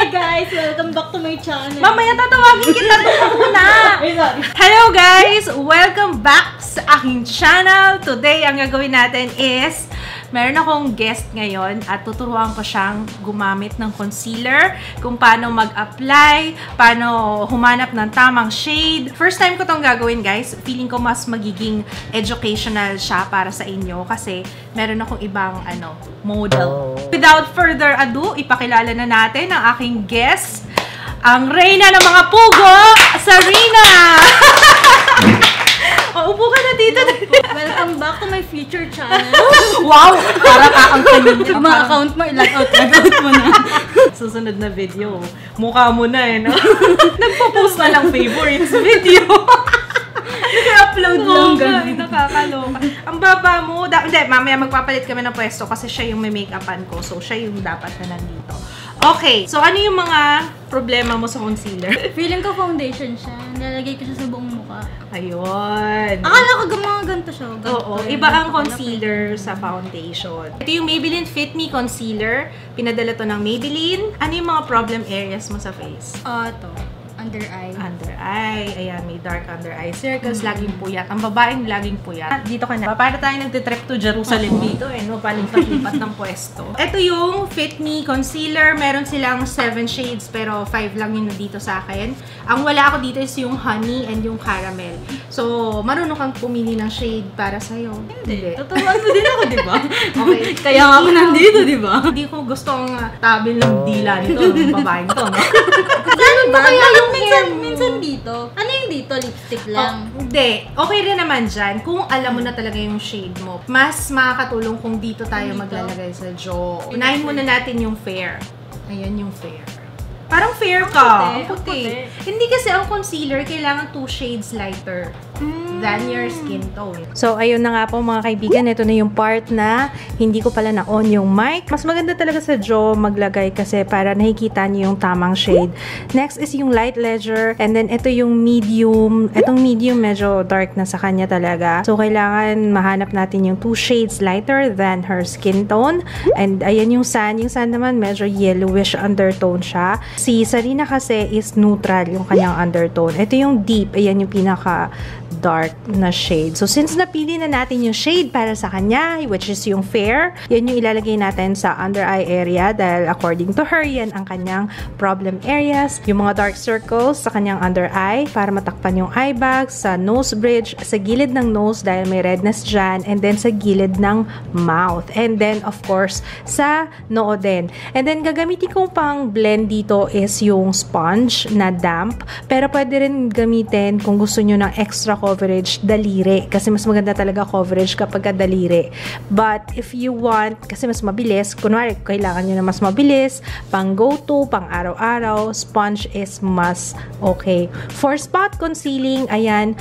Hi guys! Welcome back to my channel. Mamaya tatawagin kita muna. Hello guys! Welcome back sa aking channel. Today, ang gagawin natin is meron akong guest ngayon at tuturuan ko siyang gumamit ng concealer, kung paano mag-apply, paano humanap ng tamang shade. First time ko tong gagawin guys. Feeling ko mas magiging educational siya para sa inyo kasi meron akong ibang model. Without further ado, ipakilala na natin ang aking guest, ang reyna ng mga pugo, Sarina! Upo ka na dito. Welcome back to my future channel. Wow! Para kaangkanin niya. Mga account mo, i-log out mo na. Susunod na video. Mukha mo na no? Nagpo-post na lang favorites video. Nag-upload lang ganun. Nakakaloka. Ang baba mo. Hindi, mamaya magpapalit kami ng pwesto kasi siya yung may make-upan ko. So, siya yung dapat na nandito. Okay. So, ano yung mga problema mo sa concealer? Feeling ko foundation siya. Nilalagay ko siya sa buong mukha. Ayun. Akala ko mga ganito siya. Oo. Iba ang concealer sa foundation. Ito yung Maybelline Fit Me Concealer. Pinadala to ng Maybelline. Ano yung mga problem areas mo sa face? Ito. Under eye. Under eye. Ayan, may dark under eye circles. Laging puyat. Ang babaeng laging puyat. Dito ka na. Para tayo nagtitrip to Jerusalem dito no? Palipat-lipat ng pwesto. Ito yung Fit Me Concealer. Meron silang 7 shades pero 5 lang yun dito sa akin. Ang wala ako dito is yung honey and yung caramel. So, marunong kang pumili ng shade para sa'yo. Hindi. Tuturuan mo din ako, di ba? Okay. Kaya nga ako nandito, di ba? Hindi ko gustong tabil ng dila nito. Ng babaeng to, no? Ano ba? Kaya yung hair mo. Minsan dito. Ano yung dito? Lipstick lang. Hindi. Okay rin naman dyan. Kung alam mo na talaga yung shade mo, mas makakatulong kung dito tayo maglalagay sa jaw. Unahin muna natin yung fair. Ayan yung fair. Parang fair ka. Ang puti. Hindi kasi ang concealer, kailangan 2 shades lighter than your skin tone. So, ayun na nga po mga kaibigan. Ito na yung part na hindi ko pala na-on yung mic. Mas maganda talaga sa jaw maglagay kasi para nakikita niyo yung tamang shade. Next is yung light ledger. And then, ito yung medium. Itong medium medyo dark na sa kanya talaga. So, kailangan mahanap natin yung 2 shades lighter than her skin tone. And ayan yung sun. Yung sun naman medyo yellowish undertone siya. Si Sarina kasi is neutral yung kanyang undertone. Ito yung deep. Ayan yung pinaka dark na shade. So, since napili na natin yung shade para sa kanya, which is yung fair, yan yung ilalagay natin sa under eye area dahil according to her, yan ang kanyang problem areas. Yung mga dark circles sa kanyang under eye para matakpan yung eye bags, sa nose bridge, sa gilid ng nose dahil may redness dyan, and then sa gilid ng mouth. And then, of course, sa noo din. And then, gagamitin kong pang blend dito is yung sponge na damp. Pero pwede rin gamitin kung gusto nyo ng extra coverage, daliri. Kasi mas maganda talaga coverage kapag daliri. But, if you want, kasi mas mabilis, kunwari, kailangan nyo na mas mabilis, pang go-to, pang araw-araw, sponge is mas okay. For spot concealing, ayan,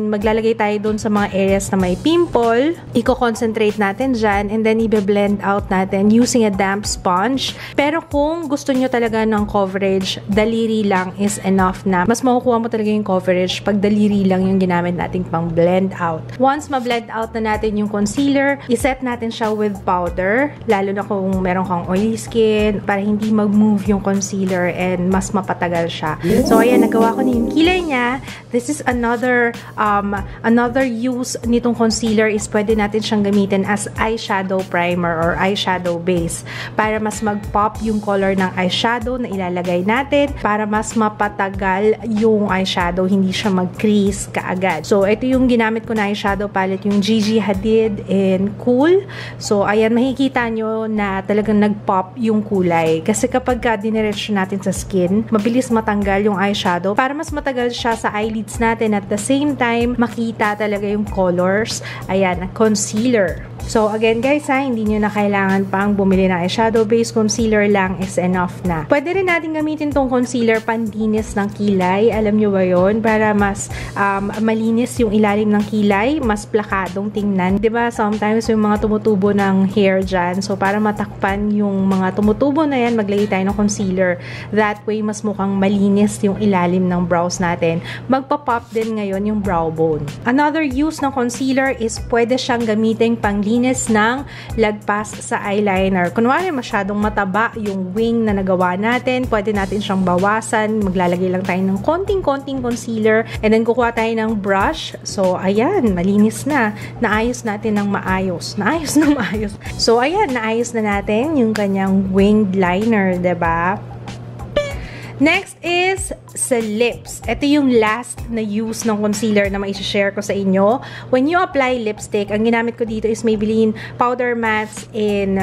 maglalagay tayo dun sa mga areas na may pimple. Iko-concentrate natin dyan, and then i-blend out natin using a damp sponge. Pero kung gusto nyo talaga ng coverage, daliri lang is enough na. Mas makukuha mo talaga yung coverage pag daliri lang yung ginamit nating pang blend out. Once ma-blend out na natin yung concealer, iset natin siya with powder, lalo na kung meron kang oily skin, para hindi mag-move yung concealer and mas mapatagal siya. So, ayan, nagawa ko na yung kilay niya. This is another use nitong concealer is pwede natin siyang gamitin as eyeshadow primer or eyeshadow base para mas mag-pop yung color ng eyeshadow na ilalagay natin para mas mapatagal yung eyeshadow, hindi siya mag-crease kaagad. So, ito yung ginamit ko na eyeshadow palette, yung Gigi Hadid in Cool. So, ayan, makikita nyo na talagang nag-pop yung kulay. Kasi kapag diniretso natin sa skin, mabilis matanggal yung eyeshadow para mas matagal siya sa eyelids natin at the same time, makita talaga yung colors. Ayan, concealer. So, again guys hindi nyo na kailangan pang bumili ng eyeshadow base. Concealer lang is enough na. Pwede rin natin gamitin tong concealer pandinis ng kilay. Alam nyo ba yun? Para mas malinis yung ilalim ng kilay, mas plakadong tingnan. 'Di ba? Sometimes yung mga tumutubo ng hair dyan. So, para matakpan yung mga tumutubo na yan, maglagay tayo ng concealer. That way, mas mukhang malinis yung ilalim ng brows natin. Magpa-pop din ngayon yung brow bone. Another use ng concealer is pwede siyang gamitin panglinis ng lagpas sa eyeliner. Kunwari, masyadong mataba yung wing na nagawa natin, pwede natin siyang bawasan. Maglalagay lang tayo ng konting-konting concealer and then kukuha tayo ng brush. So, ayan, malinis na. Naayos natin ng maayos. Naayos na maayos. So, ayan, naayos na natin yung kanyang winged liner, diba? Next is sa lips. Ito yung last na use ng concealer na mai-share ko sa inyo. When you apply lipstick, ang ginamit ko dito is Maybelline Powder Mattes in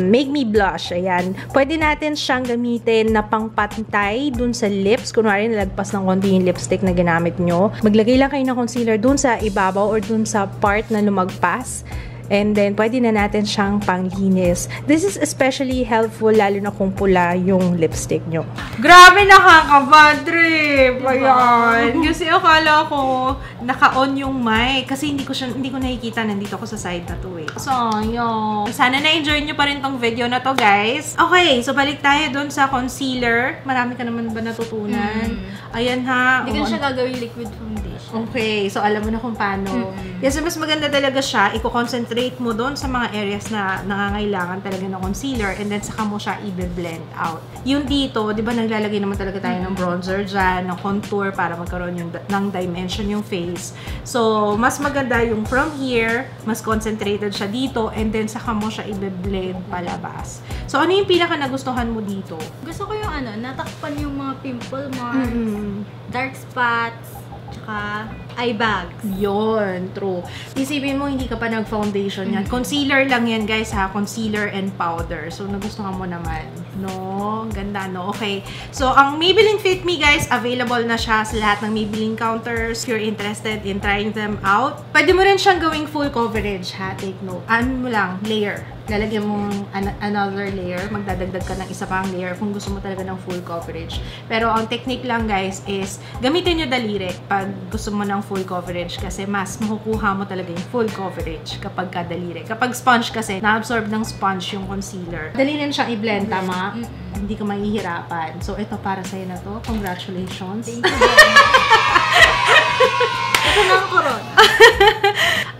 Make Me Blush. Ayan. Pwede natin siyang gamitin na pangpantay dun sa lips. Kunwari, nalagpas ng konti yung lipstick na ginamit nyo. Maglagay lang kayo ng concealer dun sa ibabaw or dun sa part na lumagpas. And then, pwede na natin siyang panglinis. This is especially helpful, lalo na kung pula yung lipstick nyo. Grabe, nakaka-bad trip! Ayan. Kasi akala ko, naka-on yung mic. Kasi hindi ko nakikita. Nandito ko sa side na to eh. Sayang. Sana na-enjoy nyo pa rin tong video na to, guys. Okay, so balik tayo dun sa concealer. Marami ka naman ba natutunan? Ayan ha. Hindi ko siya gagawin liquid foundation. Okay, so alam mo na kung paano. Yes, mas maganda talaga siya. Iko-concentrate mo doon sa mga areas na nangangailangan talaga ng concealer and then saka mo siya i-blend out. Yung dito, di ba naglalagay naman talaga tayo ng bronzer dyan, ng contour para magkaroon ng dimension yung face. So, mas maganda yung from here, mas concentrated siya dito and then saka mo siya i-blend palabas. So, ano yung pinaka nagustuhan mo dito? Gusto ko yung natakpan yung mga pimple marks, dark spots, tsaka eye bags. Yun, true. Isipin mo, hindi ka pa nag-foundation yan. Concealer lang yan, guys, ha? Concealer and powder. So, nagustuhan mo naman. No? Ganda, no? Okay. So, ang Maybelline Fit Me, guys, available na siya sa lahat ng Maybelline counters. If you're interested in trying them out, pwede mo rin siyang gawing full coverage, ha? Take note. Ano mo lang, layer. Lalagyan mo another layer. Magdadagdag ka ng isa pang layer kung gusto mo talaga ng full coverage. Pero, ang technique lang, guys, is gamitin nyo daliri pag gusto mo ng full coverage kasi mas makukuha mo talaga yung full coverage kapag kadaliri. Kapag sponge kasi, na-absorb ng sponge yung concealer. Dali rin siyang i-blend, tama? Hindi ka mahihirapan. So, ito para sa'yo na to. Congratulations. Thank you. Ito na ang koron.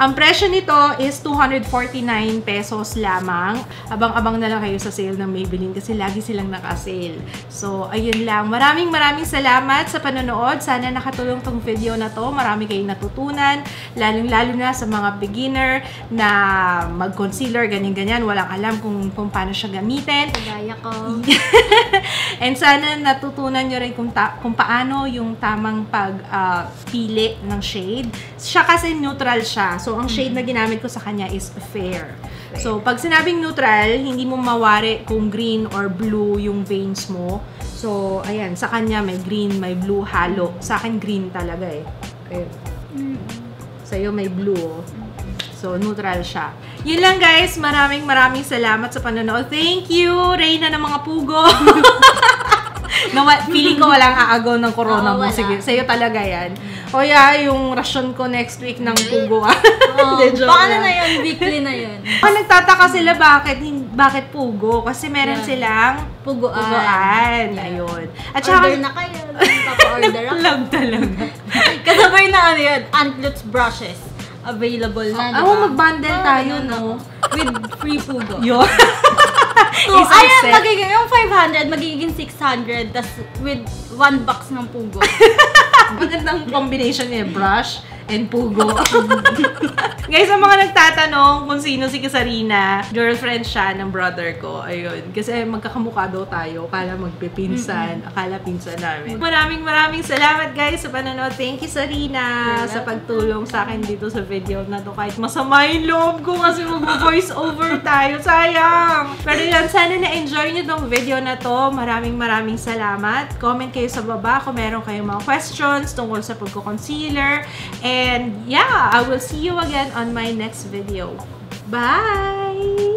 Ang presyo nito is 249 pesos lamang. Abang-abang na lang kayo sa sale ng Maybelline kasi lagi silang naka-sale. So, ayun lang. Maraming salamat sa panonood. Sana nakatulong tong video na to. Marami kayong natutunan. Lalong-lalo na sa mga beginner na mag-concealer, ganyan-ganyan. Walang alam kung paano siya gamitin. Kagaya ko. And sana natutunan nyo rin kung paano yung tamang pagpili ng shade. Siya kasi neutral siya. So, ang shade na ginamit ko sa kanya is fair. So, pag sinabing neutral, hindi mo mawari kung green or blue yung veins mo. So, ayan. Sa kanya may green, may blue halo. Sa akin, green talaga eh. Okay. Sa'yo may blue. So, neutral siya. Yun lang, guys. Maraming salamat sa panonood. Thank you, Reyna ng mga pugo. Feeling ko walang aagaw ng corona mo. Sige, sa'yo talaga yan. O yung ration ko next week ng pugo. Baka na yun, weekly na yun. Nagtataka sila bakit pugo. Kasi meron silang pugoan. Ayun. At order na kayo. Papa-order ako. Lang talaga. Kasabay na yun, Antlitz brushes. Available na. Mag-bundle tayo, no? With free pugo. Yun. So, ayan, magiging yung 500, magiging 600, tas with 1 box ng pugo. Magandang combination niya, brush and pugo. Guys, sa mga nagtatanong kung sino si Kasarina, girlfriend siya ng brother ko. Ayun. Kasi magkakamukha daw tayo. Akala magpipinsan. Akala pinsan namin. Maraming salamat, guys, sa panonood. Thank you, Sarina, sa pagtulong sa akin dito sa video na to. Kahit masama yung loob ko kasi mag-voice over tayo. Sayang! Pero yan, sana na-enjoy nyo tong video na to. Maraming salamat. Comment kayo sa baba kung meron kayong mga questions tungkol sa pagko-concealer. And yeah, I will see you again on my next video. Bye!